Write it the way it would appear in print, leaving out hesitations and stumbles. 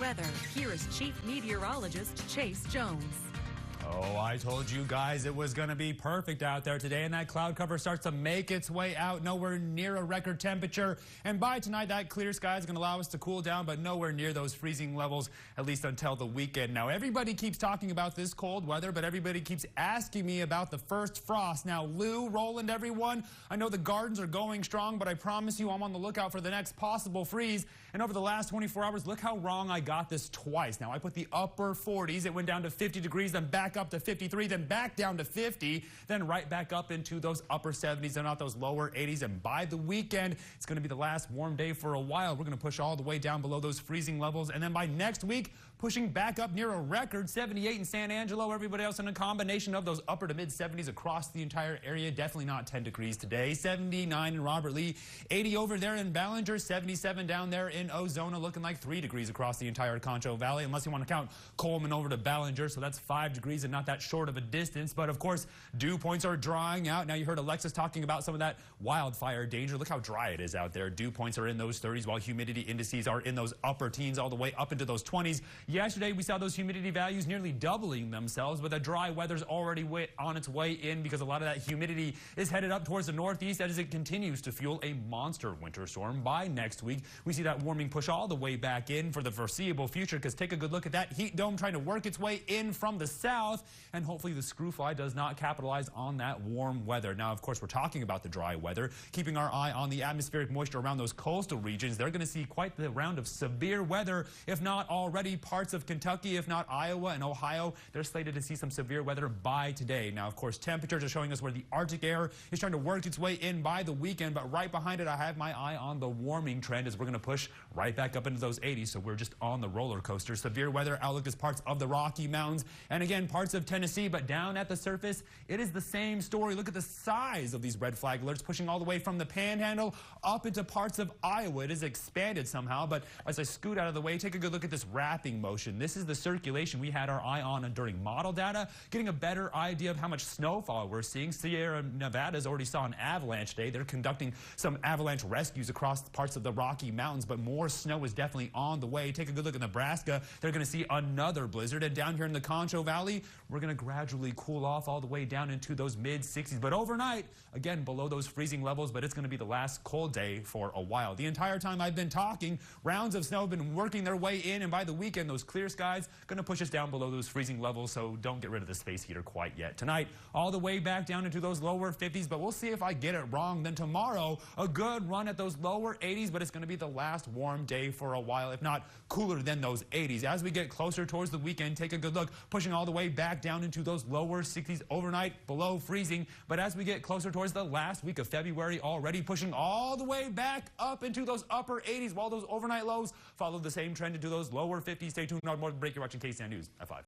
weather. Here is Chief Meteorologist Chase Jones. Oh, I told you guys it was going to be perfect out there today, and that cloud cover starts to make its way out, nowhere near a record temperature. And by tonight, that clear sky is going to allow us to cool down, but nowhere near those freezing levels, at least until the weekend. Now, everybody keeps talking about this cold weather, but everybody keeps asking me about the first frost. Now, Lou, Roland, everyone, I know the gardens are going strong, but I promise you I'm on the lookout for the next possible freeze. And over the last 24 hours, look how wrong I got this twice. Now, I put the upper 40s. It went down to 50 degrees, then back up to 53, then back down to 50, then right back up into those upper 70s and not those lower 80s. And by the weekend, it's going to be the last warm day for a while. We're going to push all the way down below those freezing levels. And then by next week, pushing back up near a record 78 in San Angelo. Everybody else in a combination of those upper to mid 70s across the entire area. Definitely not 10 degrees today. 79 in Robert Lee, 80 over there in Ballinger, 77 down there in Ozona, looking like 3 degrees across the entire Concho Valley, unless you want to count Coleman over to Ballinger. So that's 5 degrees and not that short of a distance. But of course, dew points are drying out. Now you heard Alexis talking about some of that wildfire danger. Look how dry it is out there. Dew points are in those 30s while humidity indices are in those upper teens all the way up into those 20s. Yesterday, we saw those humidity values nearly doubling themselves, but the dry weather's already on its way in because a lot of that humidity is headed up towards the northeast as it continues to fuel a monster winter storm. By next week, we see that warming push all the way back in for the foreseeable future, because take a good look at that heat dome trying to work its way in from the south, and hopefully the screwfly does not capitalize on that warm weather. Now, of course, we're talking about the dry weather, keeping our eye on the atmospheric moisture around those coastal regions. They're going to see quite the round of severe weather, if not already parts of Kentucky, if not Iowa and Ohio. They're slated to see some severe weather by today. Now, of course, temperatures are showing us where the Arctic air is trying to work its way in by the weekend, but right behind it, I have my eye on the warming trend as we're going to push right back up into those 80s, so we're just on the roller coaster. Severe weather outlook is parts of the Rocky Mountains and, again, parts of Tennessee, but down at the surface, it is the same story. Look at the size of these red flag alerts, pushing all the way from the Panhandle up into parts of Iowa. It is expanded somehow, but as I scoot out of the way, take a good look at this wrapping motion. This is the circulation we had our eye on during model data, getting a better idea of how much snowfall we're seeing. Sierra Nevada's already saw an avalanche day. They're conducting some avalanche rescues across parts of the Rocky Mountains, but more snow is definitely on the way. Take a good look at Nebraska. They're going to see another blizzard. And down here in the Concho Valley, we're going to gradually cool off all the way down into those mid-60s. But overnight, again, below those freezing levels, but it's going to be the last cold day for a while. The entire time I've been talking, rounds of snow have been working their way in, and by the weekend, those clear skies going to push us down below those freezing levels, so don't get rid of the space heater quite yet. Tonight, all the way back down into those lower 50s, but we'll see if I get it wrong. Then tomorrow, a good run at those lower 80s, but it's going to be the last warm day for a while, if not cooler than those 80s. As we get closer towards the weekend, take a good look, pushing all the way back down into those lower 60s overnight, below freezing. But as we get closer towards the last week of February, already pushing all the way back up into those upper 80s, while those overnight lows follow the same trend into those lower 50s. Stay tuned. Not more than break. You're watching KSAN News at 5.